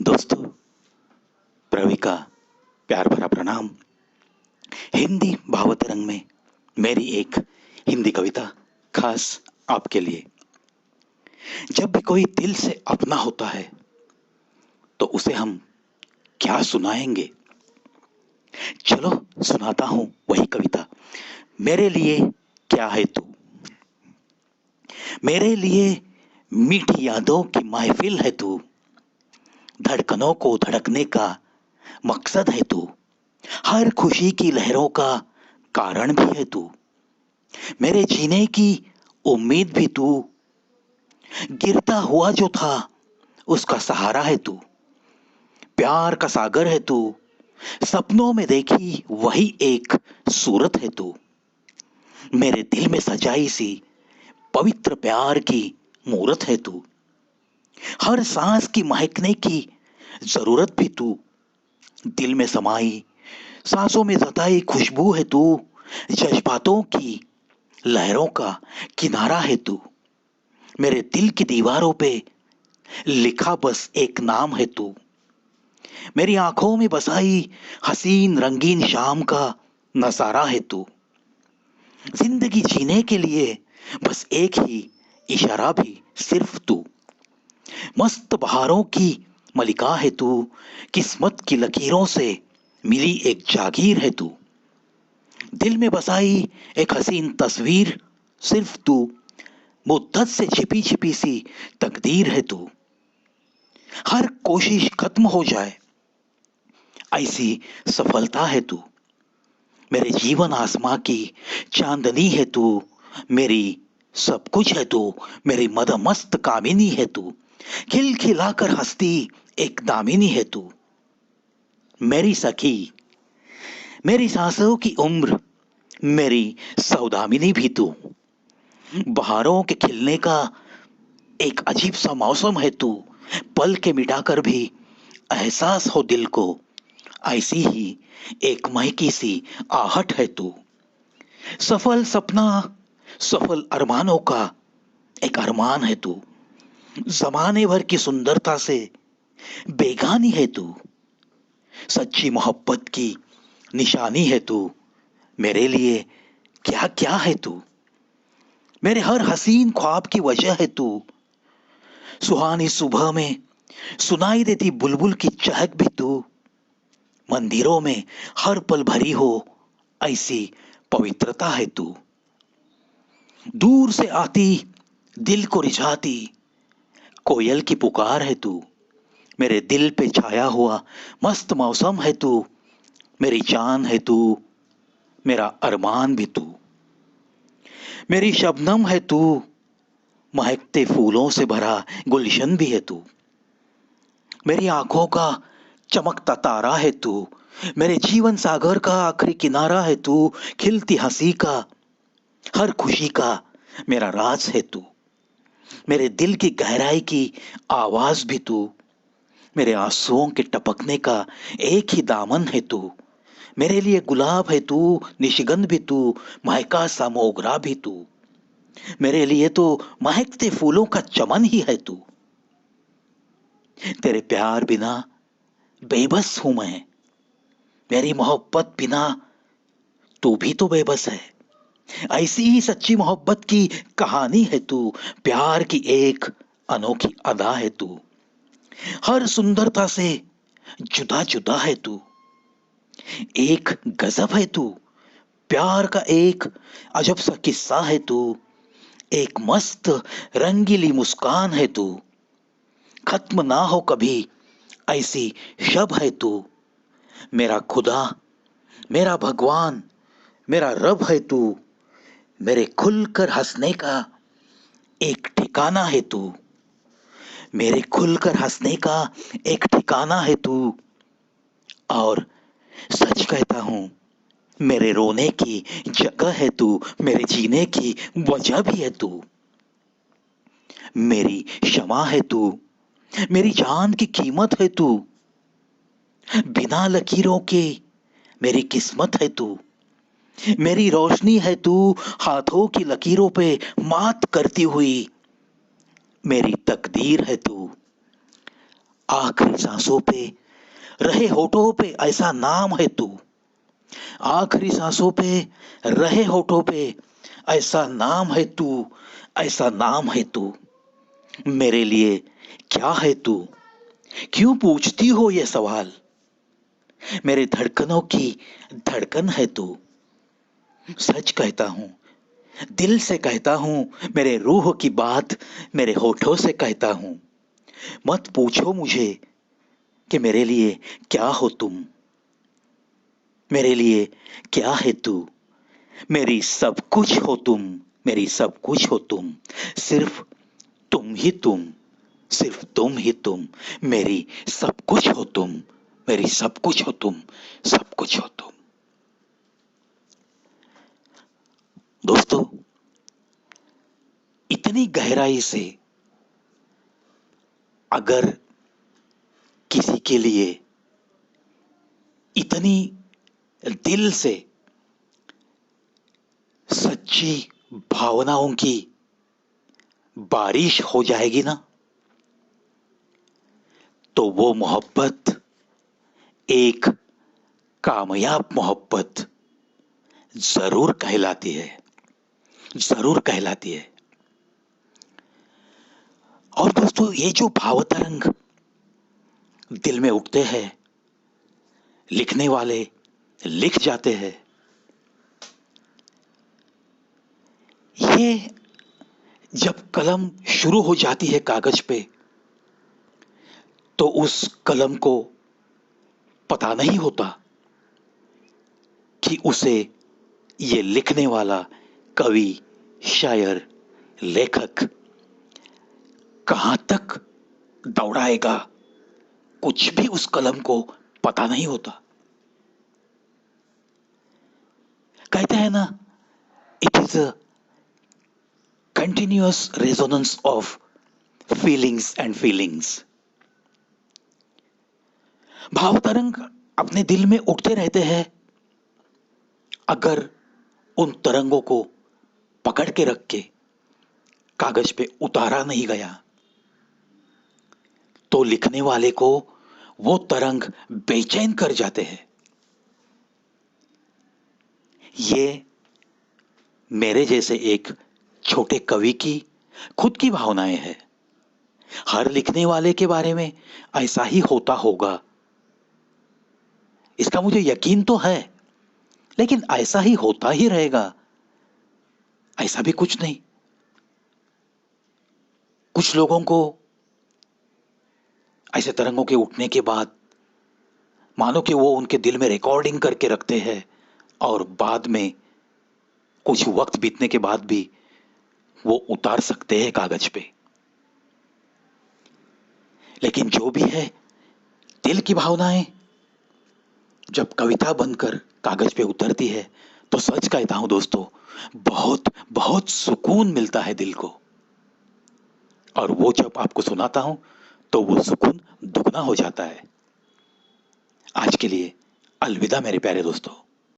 दोस्तों, प्रवी का प्यार भरा प्रणाम। हिंदी भावतरंग में मेरी एक हिंदी कविता खास आपके लिए। जब भी कोई दिल से अपना होता है तो उसे हम क्या सुनाएंगे। चलो सुनाता हूं वही कविता। मेरे लिए क्या है तू। मेरे लिए मीठी यादों की महफिल है तू। धड़कनों को धड़कने का मकसद है तू। हर खुशी की लहरों का कारण भी है तू। मेरे जीने की उम्मीद भी तू। गिरता हुआ जो था उसका सहारा है तू। प्यार का सागर है तू। सपनों में देखी वही एक सूरत है तू। मेरे दिल में सजाई सी पवित्र प्यार की मूरत है तू। हर सांस की महकने की जरूरत भी तू। दिल में समाई सांसों में जताई खुशबू है तू। जज्बातों की लहरों का किनारा है तू। मेरे दिल की दीवारों पे लिखा बस एक नाम है तू। मेरी आंखों में बसाई हसीन रंगीन शाम का नजारा है तू। जिंदगी जीने के लिए बस एक ही इशारा भी सिर्फ तू। मस्त बहारों की मलिका है तू। किस्मत की लकीरों से मिली एक जागीर है तू। दिल में बसाई एक हसीन तस्वीर सिर्फ तू। मुद्दत से छिपी छिपी सी तकदीर है तू। हर कोशिश खत्म हो जाए ऐसी सफलता है तू। मेरे जीवन आसमां की चांदनी है तू। मेरी सब कुछ है तू। मेरी मदमस्त कामिनी है तू। खिलखिलाकर हंसती एक दामिनी है तू। मेरी सखी, मेरी सांसों की उम्र, मेरी सौदामिनी भी तू। बहारों के खिलने का एक अजीब सा मौसम है तू। पल के मिटाकर भी एहसास हो दिल को ऐसी ही एक महकी सी आहट है तू। सफल सपना, सफल अरमानों का एक अरमान है तू। जमाने भर की सुंदरता से बेगानी है तू। सच्ची मोहब्बत की निशानी है तू। मेरे लिए क्या क्या है तू। मेरे हर हसीन ख्वाब की वजह है तू। सुहानी सुबह में सुनाई देती बुलबुल की चहक भी तू। मंदिरों में हर पल भरी हो ऐसी पवित्रता है तू। दूर से आती दिल को रिझाती कोयल की पुकार है तू। मेरे दिल पे छाया हुआ मस्त मौसम है तू। मेरी जान है तू। मेरा अरमान भी तू। मेरी शबनम है तू। महकते फूलों से भरा गुलशन भी है तू। मेरी आंखों का चमकता तारा है तू। मेरे जीवन सागर का आखिरी किनारा है तू। खिलती हंसी का, हर खुशी का मेरा राज है तू। मेरे दिल की गहराई की आवाज भी तू। मेरे आंसुओं के टपकने का एक ही दामन है तू। मेरे लिए गुलाब है तू। निशिगंध भी तू। महका सा मोगरा भी तू। मेरे लिए तो महकते फूलों का चमन ही है तू। तेरे प्यार बिना बेबस हूं मैं। मेरी मोहब्बत बिना तू भी तो बेबस है। ऐसी ही सच्ची मोहब्बत की कहानी है तू। प्यार की एक अनोखी अदा है तू। हर सुंदरता से जुदा जुदा है तू। एक गजब है तू। प्यार का एक अजब सा किस्सा है तू। एक मस्त रंगीली मुस्कान है तू। खत्म ना हो कभी ऐसी शब है तू। मेरा खुदा, मेरा भगवान, मेरा रब है तू। मेरे खुलकर हंसने का एक ठिकाना है तू। मेरे खुलकर हंसने का एक ठिकाना है तू। और सच कहता हूं, मेरे रोने की जगह है तू। मेरे जीने की वजह भी है तू। मेरी क्षमा है तू। मेरी जान की कीमत है तू। बिना लकीरों के मेरी किस्मत है तू। मेरी रोशनी है तू। हाथों की लकीरों पे मात करती हुई मेरी तकदीर है तू। आखिरी सांसों पे रहे होठों पे ऐसा नाम है तू। आखिरी सांसों पे रहे होठों पे ऐसा नाम है तू। ऐसा नाम है तू। मेरे लिए क्या है तू? क्यों पूछती हो ये सवाल? मेरे धड़कनों की धड़कन है तू। सच कहता हूं, दिल से कहता हूं, मेरे रूह की बात मेरे होठों से कहता हूं। मत पूछो मुझे कि मेरे लिए क्या हो तुम। मेरे लिए क्या है तू? मेरी सब कुछ हो तुम। मेरी सब कुछ हो तुम। सिर्फ तुम ही तुम। सिर्फ तुम ही तुम। मेरी सब कुछ हो तुम। मेरी सब कुछ हो तुम। सब कुछ हो तुम। दोस्तों, इतनी गहराई से अगर किसी के लिए इतनी दिल से सच्ची भावनाओं की बारिश हो जाएगी ना, तो वो मोहब्बत एक कामयाब मोहब्बत जरूर कहलाती है। जरूर कहलाती है। और दोस्तों, ये जो भाव तरंग दिल में उठते हैं, लिखने वाले लिख जाते हैं, ये जब कलम शुरू हो जाती है कागज पे, तो उस कलम को पता नहीं होता कि उसे ये लिखने वाला कवि, शायर, लेखक कहां तक दौड़ाएगा। कुछ भी उस कलम को पता नहीं होता। कहते हैं ना, it is a continuous resonance of feelings and feelings. भाव तरंग अपने दिल में उठते रहते हैं। अगर उन तरंगों को पकड़ के रख के कागज पे उतारा नहीं गया, तो लिखने वाले को वो तरंग बेचैन कर जाते हैं। ये मेरे जैसे एक छोटे कवि की खुद की भावनाएं हैं। हर लिखने वाले के बारे में ऐसा ही होता होगा, इसका मुझे यकीन तो है। लेकिन ऐसा ही होता ही रहेगा, ऐसा भी कुछ नहीं। कुछ लोगों को ऐसे तरंगों के उठने के बाद मानो कि वो उनके दिल में रिकॉर्डिंग करके रखते हैं, और बाद में कुछ वक्त बीतने के बाद भी वो उतार सकते हैं कागज पे। लेकिन जो भी है, दिल की भावनाएं जब कविता बनकर कागज पे उतरती है, तो सच कहता हूं दोस्तों, बहुत बहुत सुकून मिलता है दिल को। और वो जब आपको सुनाता हूं, तो वो सुकून दुगना हो जाता है। आज के लिए अलविदा मेरे प्यारे दोस्तों।